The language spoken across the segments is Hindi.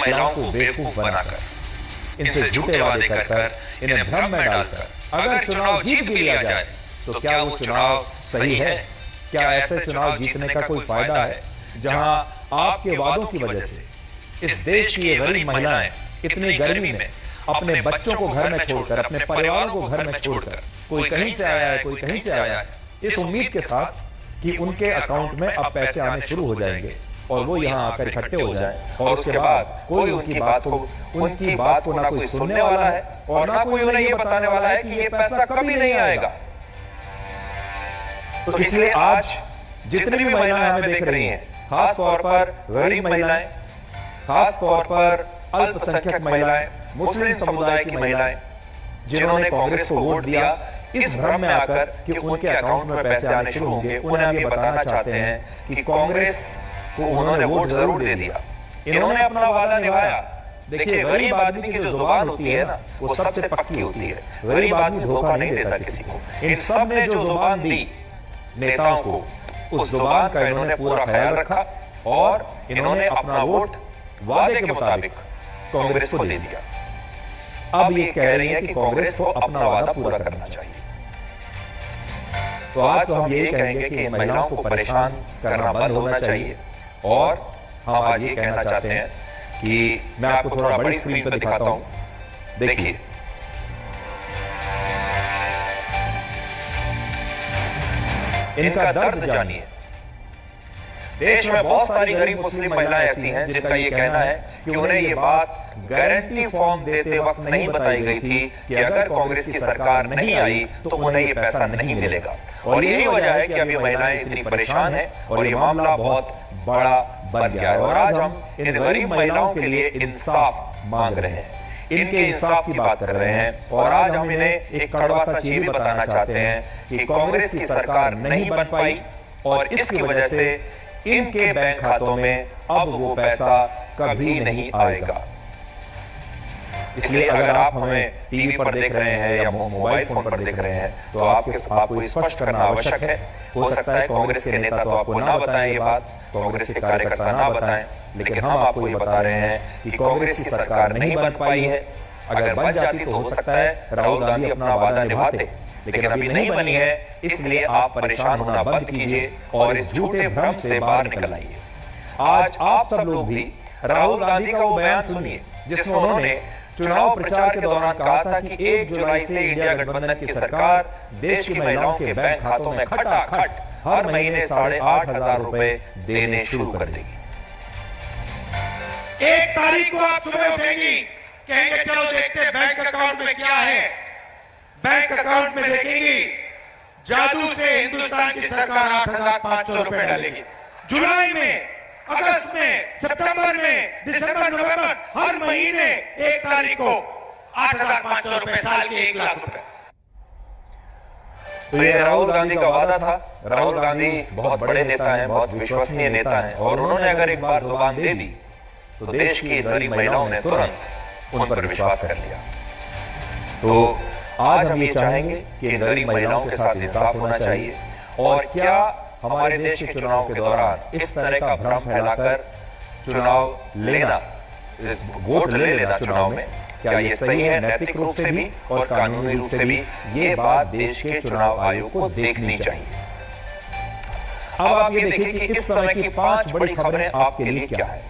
महिलाओं को बेवकूफ बनाकर, इनसे झूठे वादे कर, इन्हें भ्रम में डालकर अगर चुनाव जीत भी लिया जाए तो क्या वो चुनाव सही है? क्या ऐसे चुनाव जीतने का कोई फायदा है जहां आपके वादों की वजह से इस देश की ये गरीब महिलाएं इतनी गर्मी में अपने बच्चों को घर में छोड़कर, अपने परिवारों को घर में छोड़कर, कोई कहीं से आया है, कोई कहीं से आया है, इस उम्मीद के साथ कि उनके अकाउंट में अब पैसे आने शुरू हो जाएंगे और वो यहाँ आकर इकट्ठे हो जाएं और उसके बाद कोई उनकी बात को ना कोई सुनने वाला है और ना कोई उन्हें ये बताने वाला है कि ये पैसा कभी नहीं आएगा। तो इसलिए आज जितनी भी महिलाएं हमें देख रही हैं, खास तौर पर गरीब महिलाएं, खास तौर पर अल्पसंख्यक महिलाएं, मुस्लिम समुदाय की महिलाएं, जिन्होंने कांग्रेस को वोट दिया, इस भ्रम में आकर कि उनके अकाउंट में पैसे आने शुरू होंगे, उन्हें हम ये बताना चाहते हैं कि कांग्रेस को उन्होंने वोट जरूर दे दिया, इन्होंने अपना वादा निभाया। देखिए, गरीब आदमी की जो जुबान होती है ना, वो सबसे पक्की होती है। गरीब आदमी धोखा नहीं देता किसी को। इन सब ने जो जुबान दी नेताओं को, उस जुबान का इन्होंने पूरा ख्याल रखा और इन्होंने अपना वोट वादे के मुताबिक कांग्रेस को दे दिया। अब ये कह रही है कि कांग्रेस को अपना वादा पूरा करना चाहिए। तो आज तो हम यही कहेंगे कि महिलाओं को परेशान करना बंद होना चाहिए और हम आज ये कहना चाहते हैं कि मैं आपको थोड़ा बड़ी स्क्रीन पर दिखाता हूं। देखिए, इनका दर्द जानिए। देश में बहुत सारी गरीब मुस्लिम महिलाएं ऐसी हैं जिनका ये कहना है कि उन्हें ये बात गारंटी फॉर्म देते वक्त नहीं बताई गई थी कि अगर कांग्रेस की सरकार नहीं आई तो उन्हें ये पैसा नहीं मिलेगा। और यही वजह है कि अभी महिलाएं इतनी परेशान हैं और ये मामला बहुत बड़ा बन गया है। और आज हम इन गरीब महिलाओं के लिए इंसाफ मांग रहे हैं, इनके इंसाफ की बात कर रहे हैं। और आज हम इन्हें एक कड़वा सच ये भी बताना चाहते हैं कि कांग्रेस की सरकार नहीं बन पाई और इसकी वजह से इनके बैंक खातों में अब वो पैसा कभी नहीं आएगा। इसलिए अगर आप हमें टीवी पर देख रहे हैं या मोबाइल फोन पर देख रहे हैं तो आपको स्पष्ट करना आवश्यक है। हो सकता है कांग्रेस के नेता तो आपको ना बताएं ये बात, कांग्रेस के कार्यकर्ता ना बताएं, लेकिन हम आपको ये बता रहे हैं कि कांग्रेस की सरकार नहीं बन पाई है। अगर बन जाती तो हो सकता है राहुल गांधी अपना वादा निभाते, लेकिन अभी नहीं बनी है। इसलिए आप परेशान होना बंद कीजिए और इस झूठे भ्रम से बाहर निकल आइए। आज आप सब लोग भी राहुल गांधी का वो बयान सुनिए जिसमें उन्होंने चुनाव प्रचार के दौरान कहा था कि 1 जुलाई से इंडिया गठबंधन की सरकार देश की महिलाओं के बैंक खातों में खटाखट हर महीने 8,500 रुपए देने शुरू कर देगी। 1 तारीख को आप सुबह उठेंगी, कहेंगे चलो देखते बैंक अकाउंट में क्या है। बैंक अकाउंट में देखेंगी जादू से हिंदुस्तान की सरकार 8,500 रुपए डालेगी। जुलाई में, अगस्त में, सितंबर में, दिसंबर, नवंबर, हर महीने 1 तारीख को 8,500 रुपए, साल के 1 लाख रुपए। तो ये राहुल गांधी का वादा था। राहुल गांधी बहुत बड़े नेता हैं, बहुत विश्वसनीय नेता हैं और उन्होंने अगर एक बार जुबान दे दी तो देश की गरीब महिलाओं ने तुरंत उन पर विश्वास कर लिया। तो आज हम ये चाहेंगे कि इन गरीब महिलाओं के साथ इंसाफ होना चाहिए। और क्या हमारे देश के चुनाव के दौरान इस तरह का भ्रम फैलाकर चुनाव लेना, वोट ले लेना चुनाव में, क्या ये सही है नैतिक रूप से भी और कानूनी रूप से भी? ये बात देश के चुनाव आयोग को देखनी चाहिए। अब आप ये देखिए कि इस समय की 5 बड़ी खबरें आपके लिए क्या है।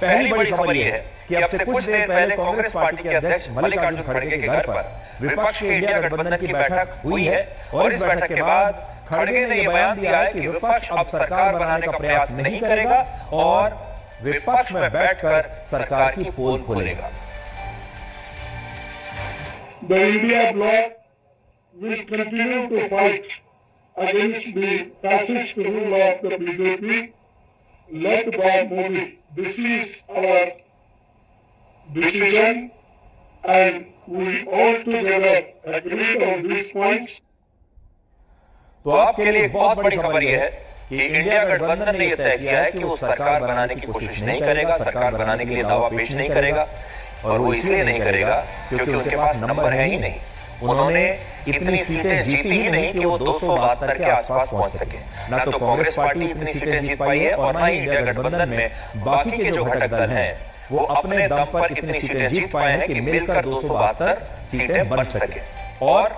पहली बड़ी खबर यह है कि अब से कुछ देर पहले कांग्रेस पार्टी के अध्यक्ष मल्लिकार्जुन खड़गे के घर पर विपक्ष के इंडिया गठबंधन की बैठक हुई है और इस बैठक के बाद खड़गे ने यह बयान दिया है कि विपक्ष अब सरकार बनाने का प्रयास नहीं करेगा और विपक्ष में बैठकर सरकार की पोल खोलेगा। The India bloc will continue to fight against the fascist rule of the BJP led by Modi. This is our decision and we all together agreed on these points. तो आपके लिए बहुत बड़ी खबर यह है कि इंडिया गठबंधन ने यह तय किया है कि वो सरकार बनाने की कोशिश नहीं करेगा, सरकार बनाने के लिए दावा पेश नहीं करेगा। और वो इसलिए नहीं करेगा क्योंकि उनके पास नंबर है ही नहीं। उन्होंने इतनी सीटें जीती ही नहीं कि वो 272 के आसपास पहुंच सके। ना तो कांग्रेस पार्टी इतनी सीटें जीत पाई है और ना ही इंडिया गठबंधन में बाकी के जो घटक दल हैं वो अपने दम पर इतनी सीटें जीत पाए हैं कि मिलकर 272 सीटें बन सके। और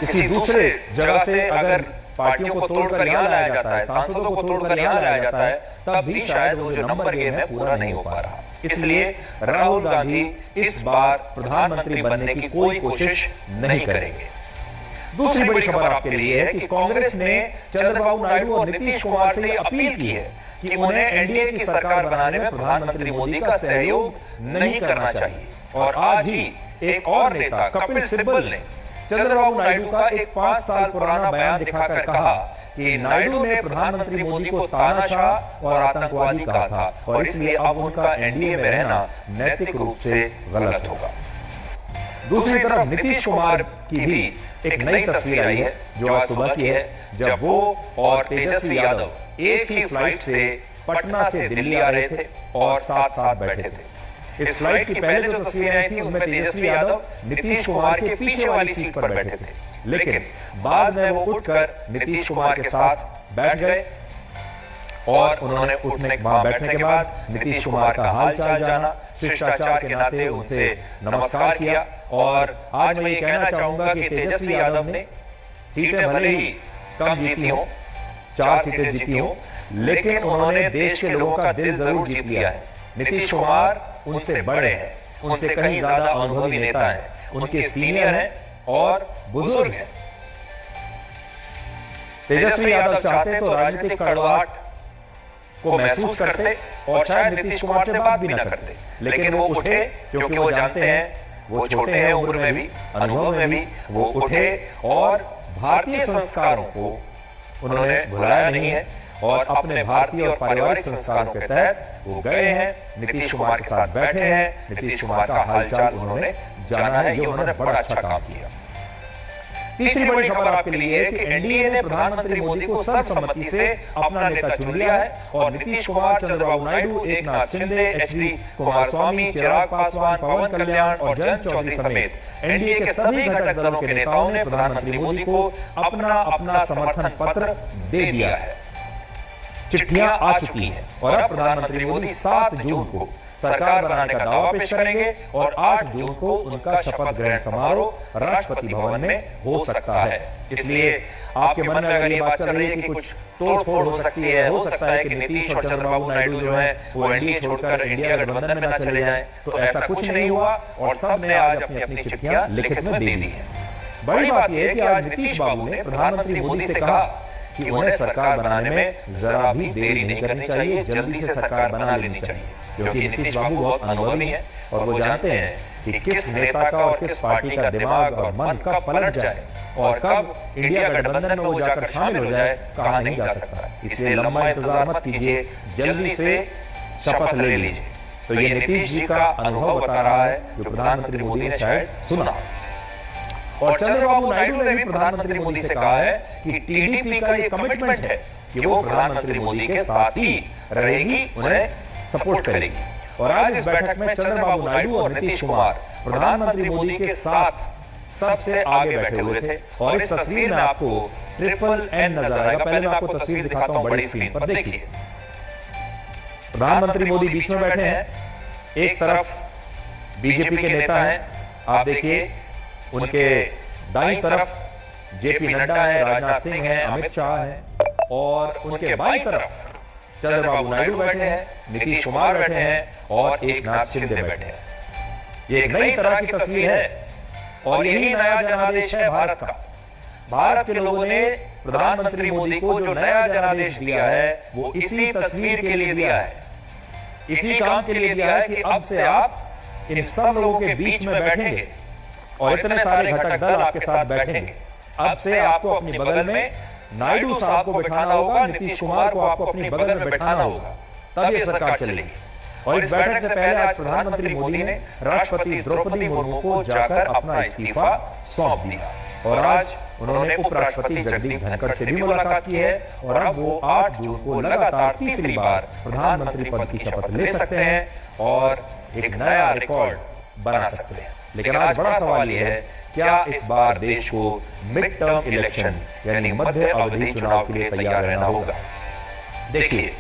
किसी दूसरे जगह से अगर पार्टियों को तोड़कर यहां लाया जाता है, सांसदों को तोड़कर यहां लाया जाता है, तब भी शायद वो जो नंबर गेम है पूरा नहीं हो पा रहा। इसलिए राहुल गांधी इस बार प्रधानमंत्री बनने की कोई कोशिश नहीं करेंगे। दूसरी बड़ी खबर आपके लिए है कि कांग्रेस ने चंद्रबाबू नायडू और नीतीश कुमार से यह अपील की है कि उन्हें एनडीए की सरकार बनाने में प्रधानमंत्री मोदी का सहयोग नहीं करना चाहिए। और आज ही एक और नेता कपिल सिब्बल ने चंद्रबाबू नायडू का एक 5 साल पुराना बयान दिखाकर कहा कि नायडू ने प्रधानमंत्री मोदी को तानाशाह और आतंकवादी कहा था और इसलिए अब उनका एनडीए में रहना नैतिक रूप से गलत होगा। दूसरी तरफ नीतीश कुमार की भी एक नई तस्वीर आई है जो आज सुबह की है, जब वो और तेजस्वी यादव एक ही फ्लाइट से पटना से दिल्ली आ रहे थे और साथ साथ बैठे थे। इस फ्लाइट की पहले जो तस्वीरें आई थी उनमें तेजस्वी यादव नीतीश कुमार के पीछे वाली सीट पर बैठे थे, लेकिन बाद में वो उठकर नीतीश कुमार के साथ बैठ गए और उन्होंने वहां बैठने के बाद नीतीश कुमार का हालचाल जाना, शिष्टाचार के नाते उनसे नमस्कार किया। और आज मैं ये कहना चाहूंगा कि तेजस्वी यादव ने सीटें भले ही कम जीती हो, 4 सीटें जीती हो, लेकिन उन्होंने देश के लोगों का दिल जरूर जीत लिया है। नीतीश कुमार उनसे बड़े हैं, उनसे कहीं ज्यादा अनुभवी नेता हैं, उनके सीनियर हैं और बुजुर्ग हैं। तेजस्वी यादव चाहते तो राजनीतिक कड़वाहट को महसूस करते और शायद नीतीश कुमार से बात भी ना करते, लेकिन वो उठे क्योंकि वो जानते हैं वो छोटे हैं उम्र में भी, अनुभव में भी, वो उठे और भारतीय संस्कारों को उन्होंने भुलाया नहीं है और अपने भारतीय और पारिवारिक संस्कारों के तहत वो गए हैं, नीतीश कुमार के साथ बैठे हैं, नीतीश कुमार का हालचाल उन्होंने जाना है। ये उन्होंने बड़ा अच्छा काम किया। तीसरी बड़ी खबर आपके लिए है कि एनडीए ने प्रधानमंत्री मोदी को सर्वसम्मति से अपना नेता चुन लिया है और नीतीश कुमार, चंद्रबाबू नायडू, एकनाथ शिंदे, एचडी कुमारस्वामी, चिराग पासवान, पवन कल्याण और जयंत चौधरी समेत एनडीए के सभी घटक दलों के नेताओं ने प्रधानमंत्री मोदी को अपना अपना समर्थन पत्र दे दिया है। चिट्ठियां आ चुकी हैं और अब प्रधानमंत्री मोदी 7 जून को सरकार बनाने का दावा पेश करेंगे और 8 जून को उनका शपथ ग्रहण समारोह राष्ट्रपति भवन में हो सकता है। इसलिए आपके मन में अगर ये बात चल रही है कि कुछ तोड़फोड़ हो सकती है, हो सकता है कि नीतीश और चंद्रबाबू नायडू जो है वो एनडीए छोड़कर इंडिया गठबंधन में ना चले जाएं, तो ऐसा कुछ नहीं हुआ और सब ने आज अपनी अपनी चिट्ठियां लिखित में दे दी हैं। बड़ी बात यह है कि आज नीतीश बाबू ने प्रधानमंत्री मोदी से कहा कि उन्हें सरकार बनाने में जरा भी देरी नहीं करनी चाहिए, जल्दी से सरकार बना लेनी चाहिए, क्योंकि नीतीश बाबू बहुत अनुभवी हैं और वो जानते हैं कि किस नेता का और किस पार्टी का दिमाग और मन कब पलट जाए और कब इंडिया गठबंधन में वो जाकर शामिल हो जाए, कहा नहीं जा सकता। इसलिए लंबा इंतजार मत कीजिए, जल्दी से शपथ ले लीजिए। तो ये नीतीश जी का अनुभव बता रहा है जो प्रधानमंत्री मोदी ने शायद सुना। और चंद्रबाबू नायडू ने भी प्रधानमंत्री मोदी से कहा है कि टीडीपी का ये कमिटमेंट है कि वो प्रधानमंत्री मोदी के साथ ही रहेगी, उन्हें सपोर्ट करेगी। और आज इस बैठक में चंद्रबाबू नायडू और नीतीश कुमार प्रधानमंत्री मोदी के साथ सबसे आगे बैठे हुए थे। और इस तस्वीर में आपको ट्रिपल एन नजर आएगा। पहले मैं आपको तस्वीर दिखाता हूं बड़ी स्क्रीन पर, देखिए प्रधानमंत्री मोदी बीच में बैठे हैं, एक तरफ बीजेपी के नेता हैं, आप देखिए उनके दाईं तरफ जेपी नड्डा है, राजनाथ सिंह है, अमित शाह है और उनके बाईं तरफ चंद्रबाबू नायडू बैठे हैं, नीतीश कुमार बैठे हैं और एकनाथ शिंदे बैठे हैं। ये एक नई तरह की तस्वीर है और यही नया जनादेश है भारत का। भारत के लोगों ने प्रधानमंत्री मोदी को जो नया जनादेश दिया है वो इसी तस्वीर के लिए दिया है, इसी काम के लिए दिया है कि अब से आप इन सब लोगों के बीच में बैठेंगे और इतने सारे घटक दल आपके साथ बैठेंगे। अब से आपको अपनी बगल में नायडू साहब को बैठाना होगा, नीतीश कुमार को आपको अपनी बगल में बैठाना होगा, तब ये सरकार चलेगी। और इस बैठक से पहले आज प्रधानमंत्री मोदी ने राष्ट्रपति द्रौपदी मुर्मू को जाकर अपना इस्तीफा सौंप दिया और आज उन्होंने उपराष्ट्रपति जगदीप धनखड़ से भी मुलाकात की है और अब वो 8 जून को लगातार तीसरी बार प्रधानमंत्री पद की शपथ ले सकते हैं और एक नया रिकॉर्ड बना सकते हैं। लेकिन आज बड़ा सवाल यह है, क्या इस बार देश को मिड टर्म इलेक्शन यानी मध्य अवधि चुनाव के लिए तैयार रहना होगा? देखिए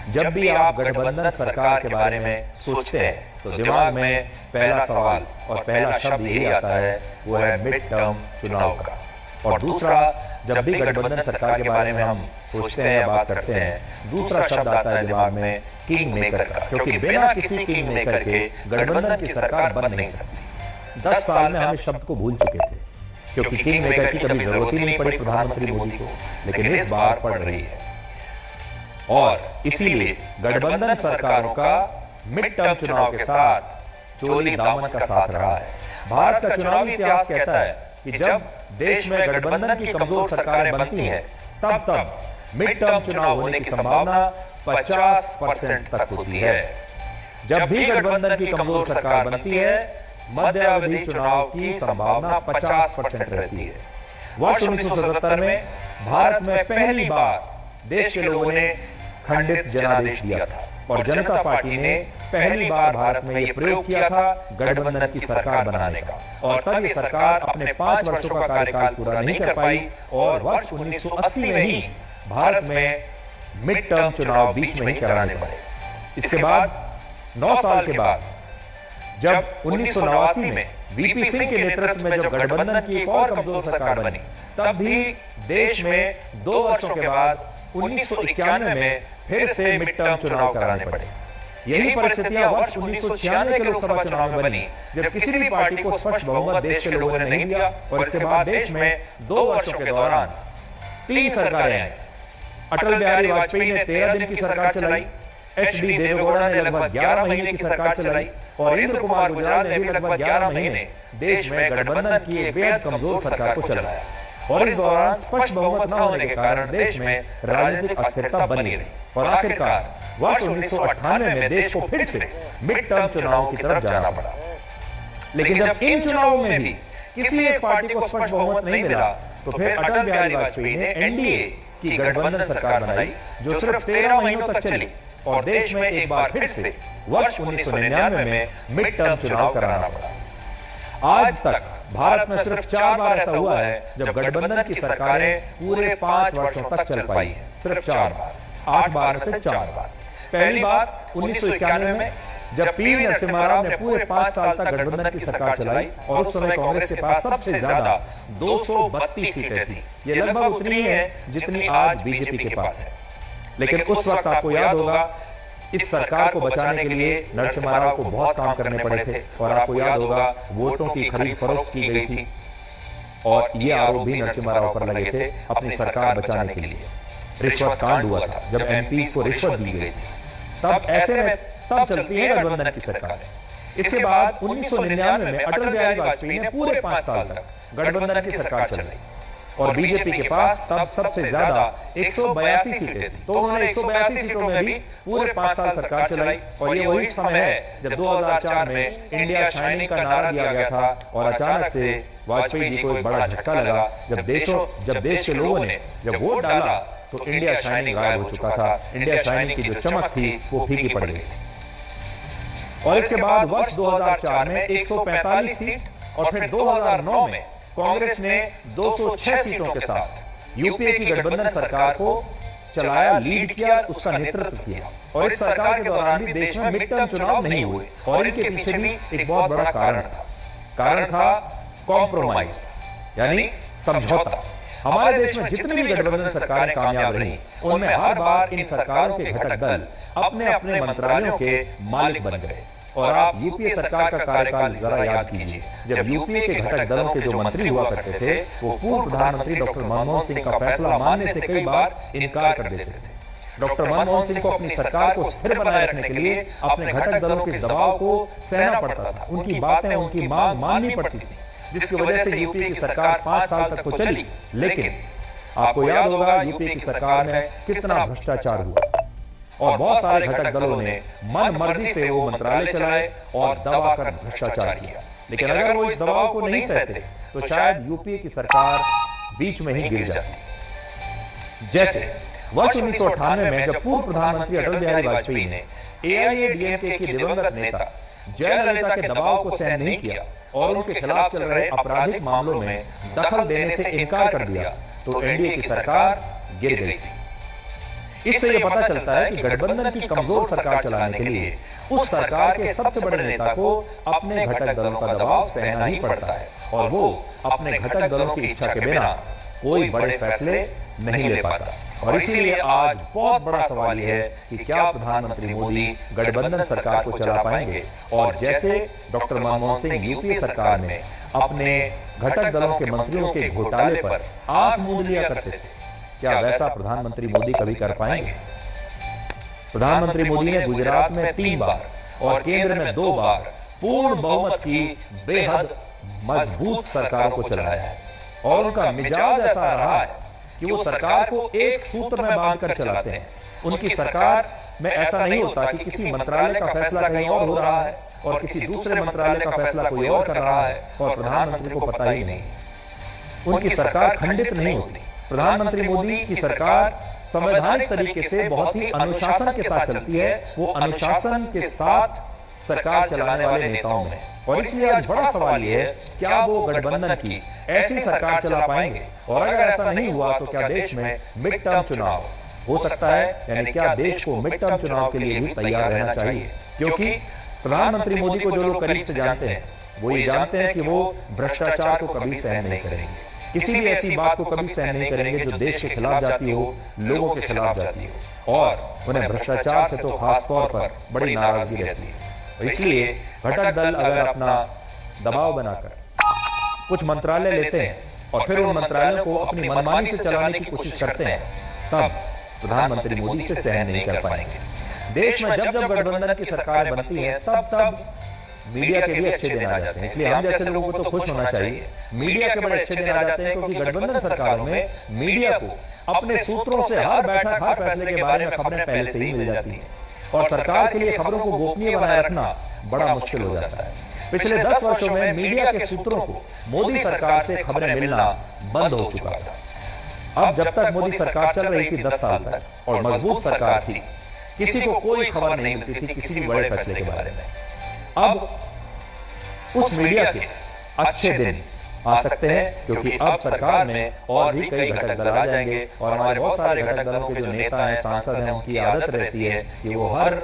जब भी आप गठबंधन सरकार के बारे में सोचते हैं तो दिमाग में पहला सवाल और पहला शब्द यही आता है, वो है मिड टर्म चुनाव का। और दूसरा, जब भी गठबंधन सरकार के बारे में हम सोचते हैं या बात करते हैं, दूसरा शब्द आता है दिमाग में किंग मेकर का, क्योंकि बिना किसी किंग मेकर के गठबंधन की सरकार बन नहीं सकती। 10 साल में हम इस शब्द को भूल चुके थे, क्योंकि किंग मेकर की कभी जरूरत ही नहीं पड़ी प्रधानमंत्री मोदी को, लेकिन इस बार पड़ रही है। और इसीलिए गठबंधन सरकारों का मिड टर्म चुनाव के साथ चोली दामन का साथ रहा है। भारत का चुनावी इतिहास कहता है कि जब देश में गठबंधन की कमजोर सरकारें बनती हैं, तब मिड टर्म चुनाव होने की संभावना 50% तक होती है। जब भी गठबंधन की कमजोर सरकार बनती है, मध्यावधि चुनाव की संभावना 50% रहती है। वर्ष 1977 में भारत में पहली बार देश के लोगों ने खंडित जनादेश दिया था और जनता पार्टी ने पहली बार भारत में यह प्रयोग किया था गठबंधन की सरकार बनाने का। और तब ये सरकार अपने 5 वर्षों का कार्यकाल पूरा नहीं कर पाई और वर्ष 1980 में ही भारत में मिड टर्म चुनाव बीच में ही कराने पड़े। इसके बाद 9 साल के बाद जब 1989 में वीपी सिंह के नेतृत्व में जब गठबंधन की एक और कमजोर सरकार बनी, तब भी देश में 2 वर्षों के बाद 1991 में फिर से मिड टर्म चुनाव कराने पड़े। यही परिस्थितियां वर्ष 1996 के लोकसभा चुनाव में बनी, जब किसी भी पार्टी को स्पष्ट बहुमत देश के लोगों ने नहीं दिया और इसके बाद देश में 2 वर्षों के दौरान 3 सरकारें आई। अटल बिहारी वाजपेयी ने 13 दिन की सरकार चलाई, एचडी देवेगौड़ा ने लगभग 11 महीने की सरकार चलाई और इंद्र कुमार गुजराल ने भी लगभग 11 महीने देश में गठबंधन की एक बेहद कमजोर सरकार को चलाया। और इस दौरान स्पष्ट बहुमत न होने के कारण देश में राजनीतिक अस्थिरता बनी रही और आखिरकार वर्ष 1998 में देश को फिर से मिड टर्म चुनाव की तरफ जाना पड़ा। लेकिन जब इन चुनावों में भी किसी एक पार्टी को स्पष्ट बहुमत नहीं मिला, तो फिर अटल बिहारी वाजपेयी ने एनडीए की गठबंधन सरकार बनाई, जो सिर्फ 13 महीनों तक चली और देश में एक बार फिर से वर्ष 1999 में मिड टर्म चुनाव कराना पड़ा। आज तक भारत में सिर्फ 4 बार ऐसा हुआ है जब गठबंधन की सरकारें पूरे 5 वर्षों तक चल पाई है। सिर्फ 4 बार, 8 बार में से 4 बार। पहली बार 1991 में जब पीवी नरसिम्हा राव ने पूरे 5 साल तक गठबंधन की सरकार चलाई और उस समय कांग्रेस के पास सबसे ज्यादा 232 सीटें थी। ये लगभग उतनी ही है जितनी आज बीजेपी के पास है। लेकिन उस वक्त आपको याद होगा, इस सरकार को बचाने के लिए नरसिम्हा राव को बहुत काम करने पड़े थे और आपको याद होगा वोटों की खरीद फरोख्त की गई थी और ये आरोप भी नरसिम्हा राव पर लगे थे अपनी सरकार बचाने के लिए। रिश्वत कांड हुआ था जब एमपीज को रिश्वत दी गई थी, तब ऐसे में तब चलती है गठबंधन की सरकार। इसके बाद 1999 में अटल बिहारी वाजपेयी ने पूरे 5 साल तक गठबंधन की सरकार चलाई और बीजेपी के पास तब सबसे ज्यादा 182 सीटें थी, तो उन्होंने 182 सीटों में भी पूरे 5 साल सरकार चलाई। और ये वही समय है जब 2004 में इंडिया शाइनिंग का नारा दिया गया था और अचानक से वाजपेयी जी को एक बड़ा झटका लगा जब देश के लोगों ने जब वोट डाला तो इंडिया शाइनिंग गायब हो चुका था। इंडिया शाइनिंग की जो चमक थी वो फीकी पड़ गई। और इसके बाद वर्ष 2004 में 145 सीट और फिर 2009 में कांग्रेस ने 206 सीटों के साथ यूपीए की गठबंधन सरकार को चलाया, लीड किया, उसका नेतृत्व किया। और इस सरकार के दौरान भी देश में मिड टर्म चुनाव नहीं हुए और इनके पीछे भी एक बहुत बड़ा कारण था कॉम्प्रोमाइज, यानी समझौता। हमारे देश में जितनी भी गठबंधन सरकारें कामयाब रही, उनमें हर बार इन सरकारों के घटक दल अपने अपने मंत्रालयों के मालिक बन गए। और आप यूपीए सरकार का कार्यकाल जरा याद कीजिए, जब यूपीए के घटक दलों के जो मंत्री हुआ करते थे वो पूर्व प्रधानमंत्री डॉक्टर मनमोहन सिंह का फैसला मानने से कई बार इनकार कर देते थे। डॉक्टर मनमोहन सिंह को अपनी सरकार को स्थिर बनाए रखने के लिए अपने घटक दलों के दबाव को सहना पड़ता था, उनकी बातें, उनकी मांग माननी पड़ती थी, जिसकी वजह से यूपीए की सरकार 5 साल तक तो चली। लेकिन आपको याद होगा यूपीए की सरकार में कितना भ्रष्टाचार हुआ और बहुत सारे घटक दलों ने मन मर्जी से वो मंत्रालय चलाए और दबाकर भ्रष्टाचार किया। लेकिन अगर वो इस दबाव को नहीं सहते तो शायद यूपीए की सरकार बीच में ही गिर जाती। जैसे वर्ष 1998 में जब पूर्व प्रधानमंत्री अटल बिहारी वाजपेयी ने एआईएडीएमके की दिवंगत नेता जयललिता के दबाव को सहन नहीं किया और उनके खिलाफ चल रहे आपराधिक मामलों में दखल देने से इनकार कर दिया, तो एनडीए की सरकार गिर गई थी। इससे यह पता चलता है कि गठबंधन की कमजोर सरकार चलाने के लिए उस सरकार के सबसे बड़े नेता को अपने घटक दलों का दबाव सहना ही पड़ता है और वो अपने घटक दलों की इच्छा के बिना कोई बड़े फैसले नहीं ले पाता। और इसीलिए आज बहुत बड़ा सवाल यह है कि क्या प्रधानमंत्री मोदी गठबंधन सरकार को चला पाएंगे। और जैसे डॉक्टर मनमोहन सिंह यूपीए सरकार में अपने घटक दलों के मंत्रियों के घोटाले पर आंख मूंद लिया करते थे, क्या वैसा प्रधानमंत्री मोदी कभी कर पाएंगे। प्रधानमंत्री मोदी ने गुजरात में 3 बार और केंद्र में 2 बार पूर्ण बहुमत की बेहद मजबूत सरकारों को चलाया है और उनका मिजाज ऐसा रहा है कि वो सरकार को एक सूत्र में बांधकर चलाते हैं। उनकी सरकार में ऐसा नहीं होता कि किसी मंत्रालय का फैसला कहीं और हो रहा है और किसी दूसरे मंत्रालय का फैसला कोई और कर रहा है और प्रधानमंत्री को पता ही नहीं। उनकी सरकार खंडित नहीं होती। प्रधानमंत्री मोदी की सरकार संवैधानिक तरीके से बहुत ही अनुशासन के साथ चलती है। वो अनुशासन के साथ सरकार चलाने वाले नेताओं में, और इसलिए आज बड़ा सवाल यह है क्या वो गठबंधन की ऐसी सरकार चला पाएंगे। और अगर ऐसा नहीं हुआ तो क्या देश में मिड टर्म चुनाव हो सकता है, यानी क्या देश को मिड टर्म चुनाव के लिए भी तैयार रहना चाहिए। क्योंकि प्रधानमंत्री मोदी को जो लोग करीब से जानते हैं वो ये जानते हैं कि वो भ्रष्टाचार को कभी सहन नहीं करेंगे, किसी भी ऐसी बात को कभी सहन नहीं करेंगे जो देश के खिलाफ जाती हो, लोगों के खिलाफ जाती हो। और उन्हें भ्रष्टाचार से तो खास तौर पर बड़ी नाराजगी रहती है। इसलिए घटक दल अगर अपना दबाव बनाकर कुछ मंत्रालय लेते हैं और फिर उन मंत्रालयों को अपनी मनमानी से चलाने की कोशिश करते हैं, तब प्रधानमंत्री मोदी से सहन नहीं कर पाएंगे। देश में जब जब गठबंधन की सरकारें बनती हैं तब मीडिया के भी अच्छे दिन आ जाते हैं। इसलिए हम जैसे लोगों को तो खुश होना चाहिए, मीडिया के बड़े अच्छे दिन आ जाते हैं, क्योंकि गठबंधन सरकारों में मीडिया को अपने सूत्रों से हर बैठक हर फैसले के बारे में खबरें पहले से ही मिल जाती हैं और सरकार के लिए खबरों को गोपनीय बनाए रखना बड़ा मुश्किल हो जाता है। पिछले 10 वर्षों में मीडिया के सूत्रों को मोदी सरकार से खबरें मिलना बंद हो चुका था। अब जब तक मोदी सरकार चल रही थी 10 साल तक और मजबूत सरकार थी, किसी को कोई खबर नहीं मिलती थी किसी भी बड़े फैसले के बारे में। अब उस मीडिया के अच्छे दिन आ सकते हैं, क्योंकि अब सरकार में और भी कई घटक दल आ जाएंगे और हमारे बहुत सारे घटक दलों के जो नेता हैं, सांसद हैं, उनकी आदत रहती है कि वो हर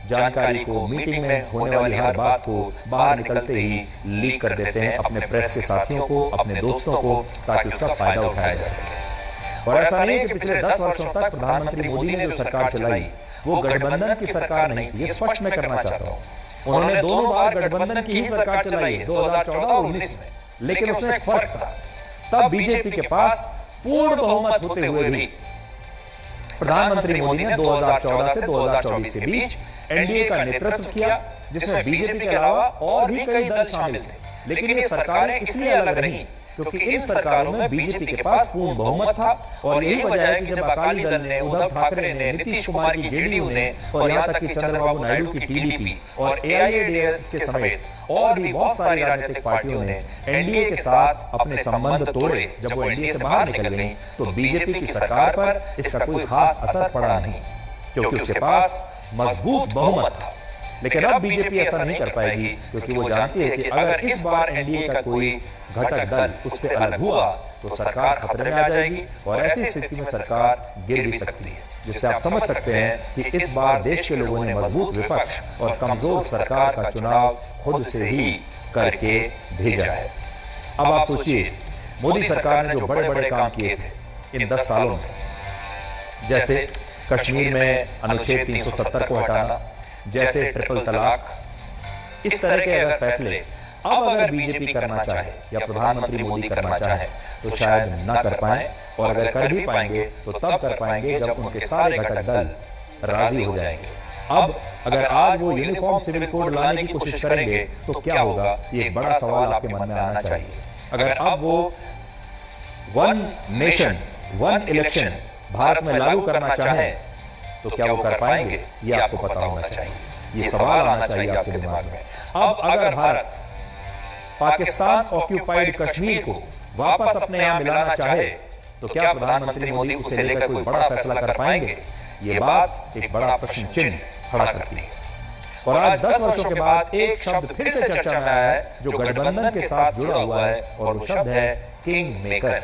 जानकारी को, मीटिंग में होने वाली हर बात को बाहर निकलते ही लीक कर देते हैं अपने प्रेस के साथियों को, अपने दोस्तों को, ताकि उसका फायदा उठाया जा सके। और ऐसा नहीं है कि पिछले 10 वर्षों तक प्रधानमंत्री मोदी ने जो सरकार चलाई वो गठबंधन की सरकार नहीं थी, ये स्पष्ट मैं करना चाहता हूँ। उन्होंने दोनों बार गठबंधन की ही सरकार चलाई है, 2014 और 19 में, लेकिन उसमें एक फर्क था। तब बीजेपी के पास पूर्ण बहुमत होते हुए भी प्रधानमंत्री मोदी ने 2014 से 2024 के बीच एनडीए का नेतृत्व किया, जिसमें बीजेपी के अलावा और भी कई दल शामिल थे। लेकिन ये सरकारें इसलिए अलग रहीं क्योंकि इन सरकारों में बीजेपी के पास पूर्ण बहुमत था। और यही वजह है कि जब अकाली दल ने, उद्धव ठाकरे ने, नीतीश कुमार की जेडीयू ने और यहां तक कि चंद्रबाबू नायडू की टीडीपी और एआईएडीएमके के समेत और भी बहुत सारी राजनीतिक पार्टियों ने एनडीए के साथ अपने संबंध तोड़े, जब वो एनडीए से बाहर निकल गई, तो बीजेपी की सरकार पर इसका कोई खास असर पड़ा नहीं, क्योंकि उसके पास मजबूत बहुमत था। लेकिन अब बीजेपी ऐसा नहीं कर पाएगी, क्योंकि वो जानती है कि अगर इस बार एनडीए का कोई घटक दल उससे अलग हुआ तो सरकार खतरे में आ जाएगी और ऐसी स्थिति में सरकार गिर भी सकती है, जिससे आप समझ सकते हैं कि इस बार देश के लोगों ने मजबूत विपक्ष और कमजोर सरकार का चुनाव खुद से ही करके भेजा है। अब आप सोचिए, मोदी सरकार ने जो बड़े बड़े काम किए थे इन 10 सालों में, जैसे कश्मीर में अनुच्छेद 370 को हटाना, जैसे ट्रिपल तलाक, इस तरह के अगर फैसले अब अगर बीजेपी करना चाहे या प्रधानमंत्री मोदी करना चाहे तो शायद न कर पाए, और अगर कर भी पाएंगे तो तब कर पाएंगे जब उनके सारे घटक दल राजी हो जाएंगे। अब अगर आज वो यूनिफॉर्म सिविल कोड लाने की कोशिश करेंगे तो क्या होगा, ये एक बड़ा सवाल आपके मन में आना चाहिए। अगर अब वो 1 नेशन 1 इलेक्शन भारत में लागू करना चाहे तो क्या वो कर पाएंगे, ये आपको पता होना चाहिए, ये सवाल आना चाहिए आपके दिमाग में। अब अगर भारत पाकिस्तान ऑक्यूपाइड कश्मीर को वापस अपने यहां मिलाना चाहे तो क्या प्रधानमंत्री मोदी उसे लेकर कोई बड़ा फैसला कर पाएंगे, ये बात एक बड़ा प्रश्न चिन्ह खड़ा करती है। और आज 10 वर्षों के बाद एक शब्द फिर से चर्चा में आया है जो गठबंधन के साथ जुड़ा हुआ है, और वो शब्द है किंग मेकर।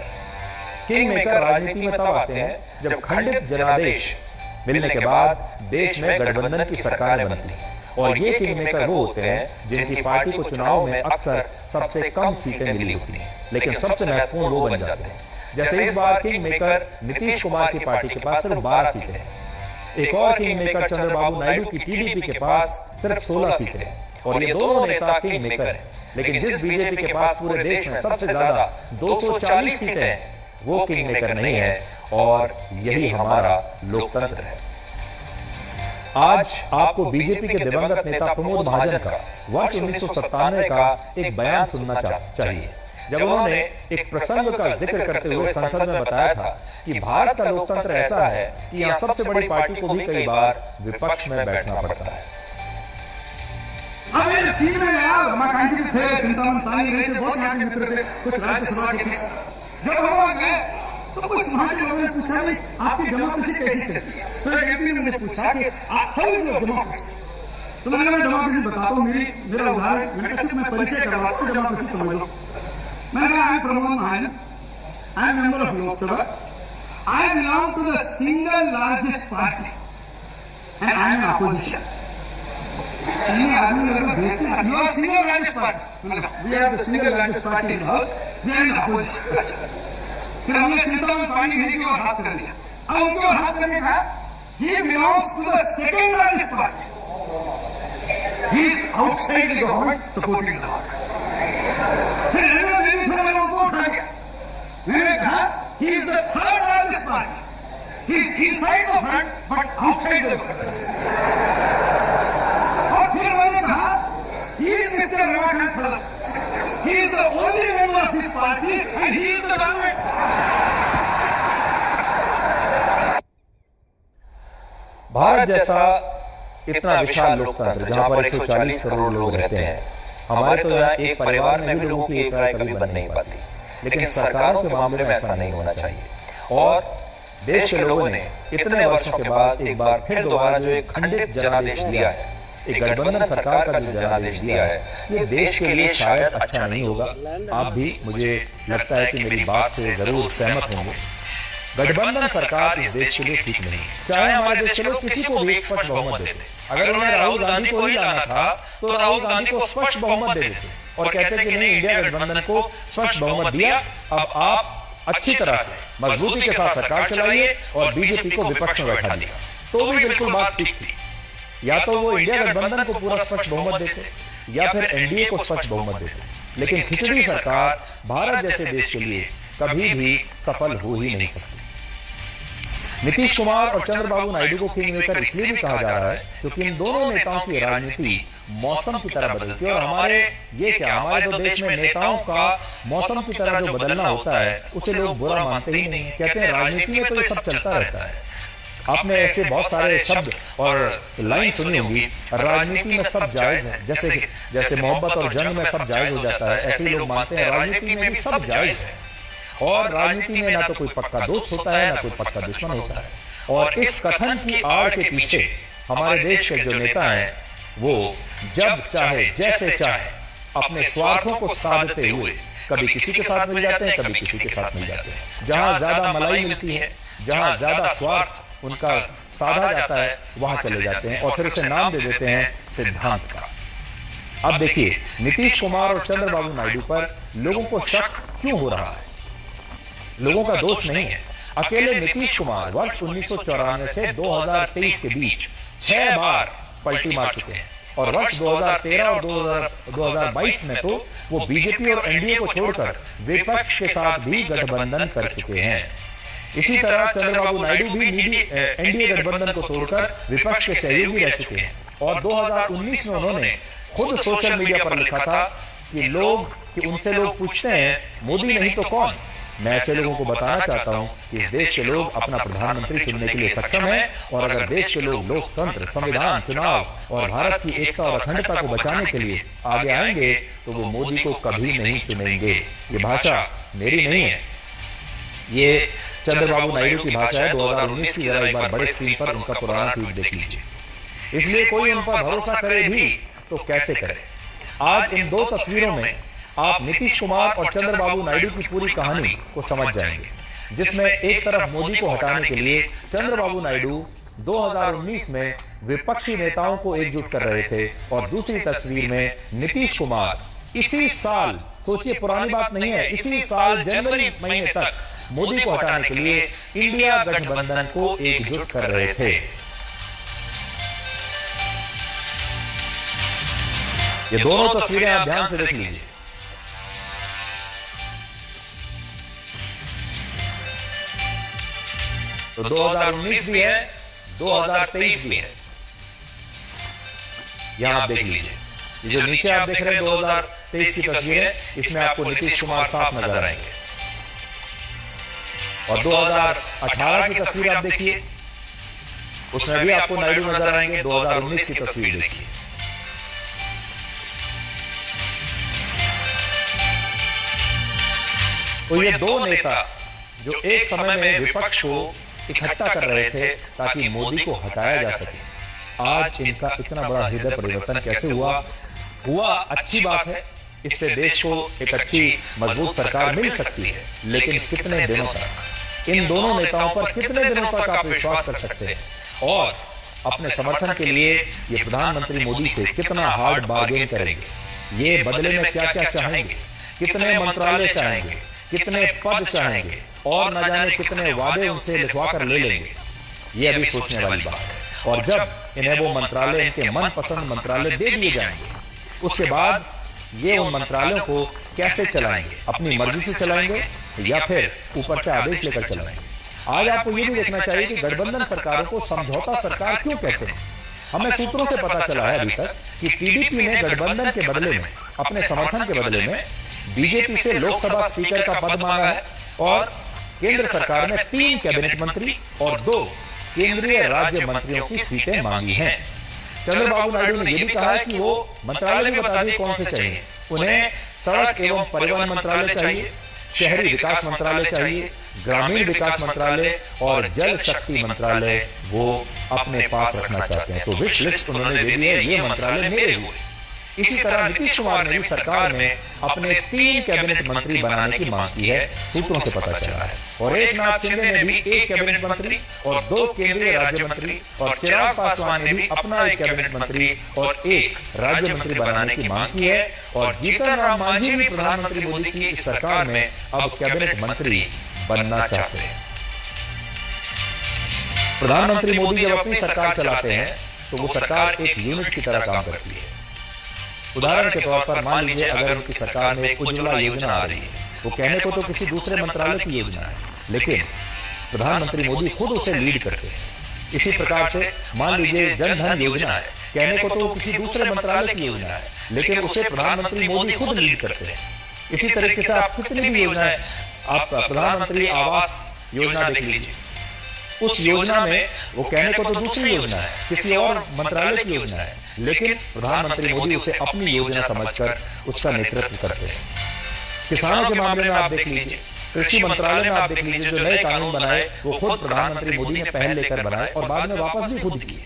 किंग मेकर राजनीति में तब आते हैं जब खंडित जनादेश मिलने के बाद देश में गठबंधन की सरकारें बनती हैं और ये किंग मेकर वो होते हैं जिनकी पार्टी को चुनाव में अक्सर सबसे कम सीटें मिली होती हैं, लेकिन सबसे महत्वपूर्ण वो बन जाते हैं। जैसे इस बार किंग मेकर नीतीश कुमार की पार्टी के पास सिर्फ 12 सीटें हैं। एक और किंग मेकर चंद्रबाबू नायडू की टीडीपी के पास सिर्फ 16 सीटें हैं और ये दोनों नेता किंग मेकर हैं। लेकिन जिस बीजेपी के पास पूरे देश में सबसे ज्यादा 240 सीटें हैं वो किंग मेकर नहीं है और यही हमारा लोकतंत्र है। आज आपको बीजेपी के दिवंगत नेता प्रमोद महाजन का वर्ष 1997 का एक बयान सुनना चाहिए, जब उन्होंने एक प्रसंग का जिक्र करते हुए संसद में बताया था कि भारत का लोकतंत्र ऐसा है कि यहाँ सबसे बड़ी पार्टी को भी कई बार विपक्ष में बैठना पड़ता है। अब चीन में गया, रमाकांत जी थे, चिंतामन पानी रहे थे, बहुत यहाँ के मित्र थे, कुछ राज्यसभा के थे। जब हम वहाँ गए तो कुछ वहाँ के लोगों ने पूछा भाई आपकी डेमोक्रेसी कैसी चलती है? तो एक व्यक्ति ने मुझे पूछा कि हाउ इज योर डेमोक्रेसी? तो मैंने कहा डेमोक्रेसी बताता हूँ, मेरा उदाहरण, मैंने कहा सिर्फ मैं परिचय करवाता हूँ, डेमोक्रेसी समझ लो। मैंने कहा I am Pramod Mahajan, I am member of Lok Sabha, I belong to the single largest party and I am in opposition. Senior आदमी लोग देखते हैं, you are single largest party, we are the single largest party in house, we are in opposition. फिर हमने चिंतामन पानी नहीं की और हाथ कर लिया। अब उनको हाथ करने का he belongs to the second largest party. He is outside the government supporting the government. फिर मैंने थोड़ा उनको उठा दिया। मैंने कहा he is the third largest party. He is inside the front but outside the government. और फिर मैंने कहा he is Mr. Ramakanth Pradhan. He is the only member of his party and he is the government. Bharat जैसा इतना विशाल लोकतंत्र जहां पर 140 करोड़ लोग रहते हैं, हमारे तो यहाँ एक परिवार में भी लोगों की एक राय कभी बन नहीं पाती। लेकिन सरकारों के मामले में ऐसा नहीं होना चाहिए और देश के लोगों ने इतने वर्षों के बाद एक बार फिर दोबारा जो एक खंडित जनादेश दिया है, एक गठबंधन सरकार का जो जनादेश दिया है, ये देश के लिए शायद अच्छा नहीं होगा। आप भी, मुझे लगता है कि मेरी बात से जरूर सहमत होंगे। गठबंधन सरकार इस देश के लिए ठीक नहीं, चाहे हमारे देश के लोग किसी को भी स्पष्ट बहुमत देते। अगर उन्हें राहुल गांधी को ही लाना था तो राहुल गांधी को स्पष्ट बहुमत दे देते और कहते कि नहीं, इंडिया गठबंधन को स्पष्ट बहुमत दिया, अब आप अच्छी तरह से मजबूती के साथ सरकार चलाइए और बीजेपी को विपक्ष में बैठा दिया, तो भी बिल्कुल बात ठीक थी। या तो वो इंडिया गठबंधन को पूरा स्पष्ट बहुमत देते या फिर एनडीए को स्पष्ट बहुमत देते। लेकिन खिचड़ी सरकार भारत जैसे देश के लिए कभी भी सफल हो ही नहीं सकती। नीतीश कुमार और चंद्रबाबू नायडू को किंग मेकर इसलिए भी कहा जा रहा है क्योंकि इन दोनों नेताओं की राजनीति मौसम की तरह बदलती है और हमारे तो देश में नेताओं का मौसम की तरह जो बदलना होता है उसे लोग बुरा मानते ही नहीं। कहते हैं राजनीति में तो ये सब चलता रहता है। आपने ऐसे बहुत सारे शब्द और लाइन सुनी होंगी, राजनीति में सब जायज है, जैसे मोहब्बत और जंग में सब जायज हो जाता है, ऐसे ही लोग मानते हैं राजनीति में भी सब जायज है। और राजनीति में ना तो कोई पक्का दोस्त होता है ना कोई पक्का दुश्मन होता है। और इस कथन की आड़ के पीछे हमारे देश के जो नेता हैं वो जब चाहे जैसे चाहे अपने स्वार्थों को साधते हुए कभी किसी के साथ मिल जाते हैं, कभी किसी के साथ मिल जाते हैं। जहां ज्यादा मलाई मिलती है, जहां ज्यादा स्वार्थ उनका साधा जाता है, वहां चले जाते हैं और फिर उसे नाम दे देते हैं सिद्धांत का। अब देखिए, नीतीश कुमार और चंद्रबाबू नायडू पर लोगों को शक क्यों हो रहा है? लोगों का दोष नहीं है। अकेले नीतीश कुमार वर्ष 1994 से 2023 के बीच 6 बार पलटी मार चुके हैं और वर्ष 2013 और 2022 में तो वो बीजेपी और एनडीए को छोड़कर विपक्ष के साथ भी गठबंधन कर चुके हैं। इसी तरह चंद्रबाबू नायडू भी एनडीए गठबंधन को तोड़कर विपक्ष के सहयोगी रह चुके हैं और 2019 में उन्होंने खुद सोशल मीडिया पर लिखा था कि उनसे लोग पूछते हैं मोदी नहीं तो कौन। मैं ऐसे लोगों को बताना चाहता हूं कि इस देश के लोग अपना प्रधानमंत्री चुनने के लिए सक्षम हैं और अगर देश के लोग लोकतंत्र, संविधान, चुनाव और भारत की एकता और अखंडता को बचाने के लिए आगे आएंगे तो वो मोदी को कभी नहीं चुनेंगे। ये भाषा मेरी नहीं है, ये चंद्रबाबू नायडू की भाषा है 2019 की। जरा एक बार बड़े स्क्रीन पर उनका पुराना ट्वीट देख लीजिए। इसलिए कोई उन पर भरोसा करे भी तो कैसे करे। आज इन दो तस्वीरों में आप नीतीश कुमार और चंद्रबाबू नायडू की पूरी कहानी को समझ जाएंगे, जिसमें एक तरफ मोदी को हटाने के लिए चंद्रबाबू नायडू 2019 में विपक्षी नेताओं को एकजुट कर रहे थे और दूसरी तस्वीर में नीतीश कुमार इसी साल, सोचिए पुरानी बात नहीं है, इसी साल जनवरी महीने तक मोदी को हटाने के लिए इंडिया गठबंधन को एकजुट कर रहे थे। ये दोनों तस्वीरें आप ध्यान से देख लीजिए। तो 2019 भी है, 2023 भी है। यहां आप देख लीजिए, ये जो नीचे आप देख रहे हैं 2023 की तस्वीर है, इसमें आपको नीतीश कुमार साफ नजर आएंगे। और 2018 की तस्वीर आप देखिए, उसमें भी आपको नायडू नजर आएंगे। 2019 की तस्वीर देखिए। तो ये दो नेता जो एक समय में विपक्ष को इकट्ठा कर रहे थे ताकि मोदी को हटाया जा सके, आज इनका इतना बड़ा हृदय परिवर्तन कैसे हुआ अच्छी बात है। इससे देश को एक अच्छी मजबूत सरकार मिल सकती है, लेकिन कितने दिनों तक, इन दोनों नेताओं पर कितने दिनों तक आप विश्वास कर सकते हैं? और अपने समर्थन के लिए ये प्रधानमंत्री मोदी से कितना हार्ड बार्गेन करेंगे? ये बदले में क्या क्या चाहेंगे? कितने मंत्रालय चाहेंगे? कितने पद चाहेंगे? और न जाने कितने वादे उनसे लिखवा कर ले लेंगे? ये अभी सोचने वाली बात है। और जब इन्हें वो मंत्रालय, इनके मनपसंद मंत्रालय दे दिए जाएंगे, उसके बाद ये उन मंत्रालयों को कैसे चलाएंगे? अपनी मर्जी से चलाएंगे या फिर ऊपर से आदेश लेकर चलाएंगे? आज आपको ये भी देखना चाहिए कि गठबंधन सरकारों को समझौता सरकार क्यों कहते हैं। हमें सूत्रों से पता चला है अभी तक कि टीडीपी ने गठबंधन के बदले में, अपने समर्थन के बदले में बीजेपी से लोकसभा स्पीकर का पद मांगा है और केंद्र सरकार ने 3 कैबिनेट मंत्री और 2 केंद्रीय राज्य मंत्रियों की सीटें मांगी हैं। चंद्रबाबू नायडू ने यह भी कहा है कि वो मंत्रालय भी बता दिए कौन से चाहिए। उन्हें सड़क एवं परिवहन मंत्रालय चाहिए, शहरी विकास मंत्रालय चाहिए, ग्रामीण विकास मंत्रालय और जल शक्ति मंत्रालय वो अपने पास रखना चाहते हैं। तो विश लिस्ट उन्होंने दे दी है, ये मंत्रालय मेरे हुए। इसी तरह नीतीश कुमार ने भी सरकार में अपने 3 कैबिनेट मंत्री बनाने की मांग की है, सूत्रों से पता चला है। और एकनाथ शिंदे ने भी 1 कैबिनेट मंत्री और 2 केंद्रीय राज्य मंत्री, और चिराग पासवान ने भी अपना 1 कैबिनेट मंत्री और 1 राज्य मंत्री बनाने की मांग की है। और जीतन राम मांझी भी प्रधानमंत्री मोदी की इस सरकार में अब कैबिनेट मंत्री बनना चाहते हैं। प्रधानमंत्री मोदी जब अपनी सरकार चलाते हैं तो वो सरकार एक यूनिट की तरह काम करती है। उदाहरण के तौर पर मान लीजिए अगर उनकी सरकार में एक उज्ज्वला योजना आ रही है, वो कहने को तो किसी दूसरे मंत्रालय की योजना है, लेकिन प्रधानमंत्री मोदी खुद उसे लीड करते हैं। इसी प्रकार से मान लीजिए जन धन योजना है, कहने को तो किसी दूसरे मंत्रालय की योजना है, लेकिन उसे प्रधानमंत्री मोदी खुद लीड करते हैं। इसी तरीके से आप कितनी भी योजनाएं, आप प्रधानमंत्री आवास योजना देख लीजिए, उस योजना में वो कहने को तो दूसरी योजना है, किसी और मंत्रालय की योजना है, लेकिन प्रधानमंत्री मोदी उसे अपनी योजना समझकर उसका नेतृत्व करते हैं। किसानों के मामले में आप देख लीजिए, कृषि मंत्रालय में आप देख लीजिए, जो नए कानून बनाए वो खुद प्रधानमंत्री मोदी ने पहल लेकर बनाए और बाद में वापस भी खुद किए।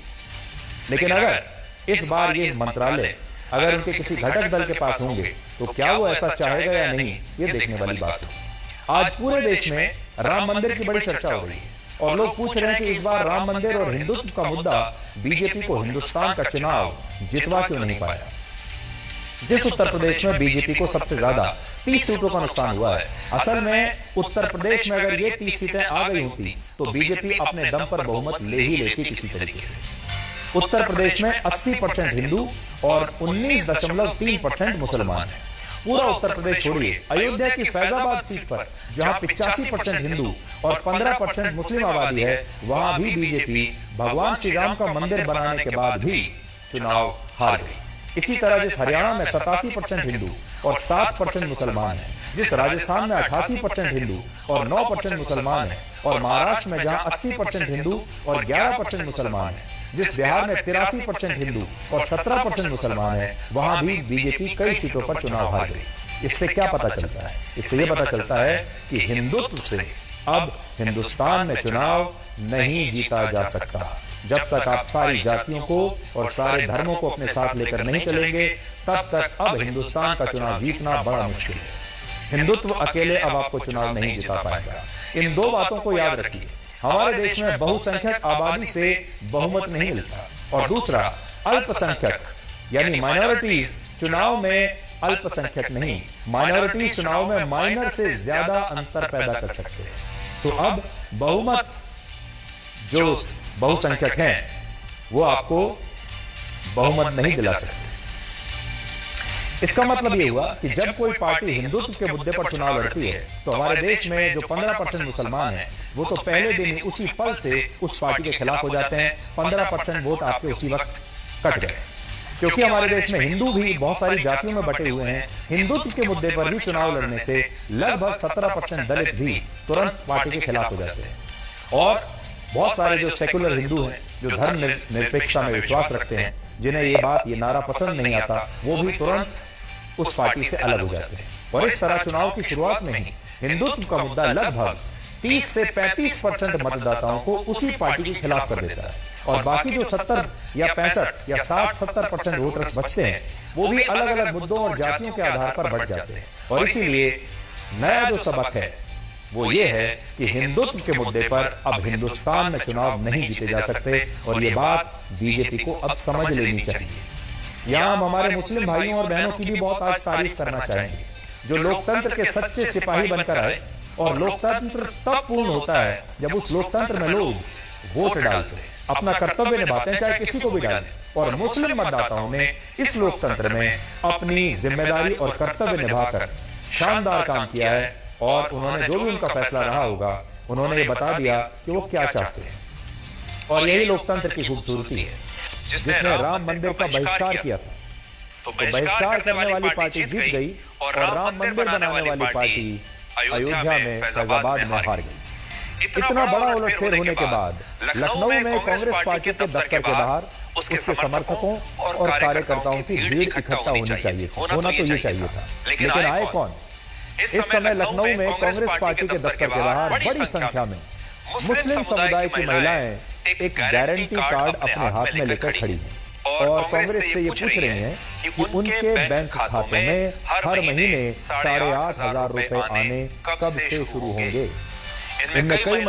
लेकिन अगर इस बार ये मंत्रालय अगर उनके किसी घटक दल के पास होंगे तो क्या वो ऐसा चाहेगा या नहीं, ये देखने वाली बात है। आज पूरे देश में राम मंदिर की बड़ी चर्चा हो रही है और लोग पूछ रहे हैं कि इस बार राम मंदिर और हिंदुत्व का मुद्दा बीजेपी को हिंदुस्तान का चुनाव जितवा क्यों नहीं पाया। जिस उत्तर प्रदेश में बीजेपी को सबसे ज्यादा 30 सीटों का नुकसान हुआ है, असल में उत्तर प्रदेश में अगर ये 30 सीटें आ गई होती तो बीजेपी अपने दम पर बहुमत ले ही लेती किसी तरीके से। उत्तर प्रदेश में 80% हिंदू और 19.3% मुसलमान है। पूरा उत्तर प्रदेश छोड़िए, अयोध्या की फैजाबाद सीट पर जहां 85% हिंदू और 15% मुस्लिम आबादी है, वहां भी बीजेपी भगवान श्री राम का मंदिर बनाने के बाद भी चुनाव हार गई। इसी तरह जिस हरियाणा में 87% हिंदू और 7% मुसलमान है, जिस राजस्थान में 88% हिंदू और 9% मुसलमान है, और महाराष्ट्र में जहां 80% हिंदू और 11% मुसलमान है, जिस बिहार में 83% हिंदू और 17% मुसलमान है, वहां भी बीजेपी कई सीटों पर चुनाव हार गई। इससे क्या पता चलता है? इससे यह पता चलता है कि हिंदुत्व से अब हिंदुस्तान में चुनाव नहीं जीता जा सकता। जब तक आप सारी जातियों को और सारे धर्मों को अपने साथ लेकर नहीं चलेंगे, तब तक अब हिंदुस्तान का चुनाव जीतना बड़ा मुश्किल है। हिंदुत्व अकेले अब आपको चुनाव नहीं जिता पाएगा। इन 2 बातों को याद रखिए। हमारे देश में बहुसंख्यक आबादी से बहुमत नहीं मिलता, और दूसरा अल्पसंख्यक यानी माइनॉरिटीज चुनाव में अल्पसंख्यक नहीं, माइनॉरिटीज चुनाव में माइनर से ज्यादा अंतर पैदा कर सकते हैं। सो अब बहुमत जो बहुसंख्यक हैं वो आपको बहुमत नहीं दिला सकते। इसका मतलब यह हुआ कि जब कोई पार्टी हिंदुत्व के मुद्दे पर चुनाव लड़ती है तो हमारे देश में जो 15% मुसलमान हैं वो तो पहले दिन उसी पल से उस पार्टी के खिलाफ हो जाते हैं। 15% वोट आपके उसी वक्त कट गए, क्योंकि हमारे देश में हिंदू भी बहुत सारी जातियों में बटे हुए हैं। हिंदुत्व के मुद्दे पर भी चुनाव लड़ने से लगभग 17% दलित भी तुरंत पार्टी के खिलाफ हो जाते हैं, और बहुत सारे जो सेकुलर हिंदू हैं, जो धर्म निरपेक्षता में विश्वास रखते हैं, जिन्हें ये नारा पसंद नहीं आता, वो भी तुरंत उस पार्टी से अलग हो जाते हैं। और इस तरह चुनाव की शुरुआत में ही हिंदुत्व का मुद्दा लगभग 30 से 35% मतदाताओं को उसी पार्टी के खिलाफ कर देता है, और बाकी जो 70 या 65 या 60-70% वोटर्स बचते हैं वो भी अलग अलग मुद्दों और जातियों के आधार पर बच जाते हैं। और इसीलिए नया जो सबक है वो ये है कि हिंदुत्व के मुद्दे पर अब हिंदुस्तान में चुनाव नहीं जीते जा सकते, और ये बात बीजेपी को अब समझ लेनी चाहिए। यहाँ हम हमारे मुस्लिम भाइयों और बहनों की भी बहुत आज तारीफ करना चाहेंगे, जो लोकतंत्र के सच्चे सिपाही बनकर आए। और लोकतंत्र तब पूर्ण होता है जब उस लोकतंत्र में लोग वोट डालते हैं, अपना कर्तव्य निभाते हैं, चाहे किसी को भी डालें। और मुस्लिम मतदाताओं ने इस लोकतंत्र में अपनी जिम्मेदारी और कर्तव्य निभाकर शानदार काम किया है, और उन्होंने जो भी उनका फैसला रहा होगा उन्होंने ये बता दिया कि वो क्या चाहते हैं। और यही लोकतंत्र की खूबसूरती है। जिसने राम मंदिर का बहिष्कार किया था तो बहिष्कार करने वाली पार्टी जीत गई, और राम मंदिर बनाने वाली पार्टी अयोध्या में फैजाबाद में हार गई। इतना बड़ा उलटफेर होने के बाद लखनऊ में कांग्रेस पार्टी के दफ्तर के बाहर उसके समर्थकों और कार्यकर्ताओं की भीड़ इकट्ठा होनी चाहिए थी, होना तो ये चाहिए था, लेकिन आए कौन? इस समय लखनऊ में कांग्रेस पार्टी के दफ्तर के बाहर बड़ी संख्या में मुस्लिम समुदाय की महिलाएं एक गारंटी कार्ड अपने हाथ में लेकर खड़ी हैं, और कांग्रेस से ये पूछ रही हैं कि उनके बैंक खाते में हर महीने 8,500 रुपए आने कब से शुरू होंगे। इनमें कई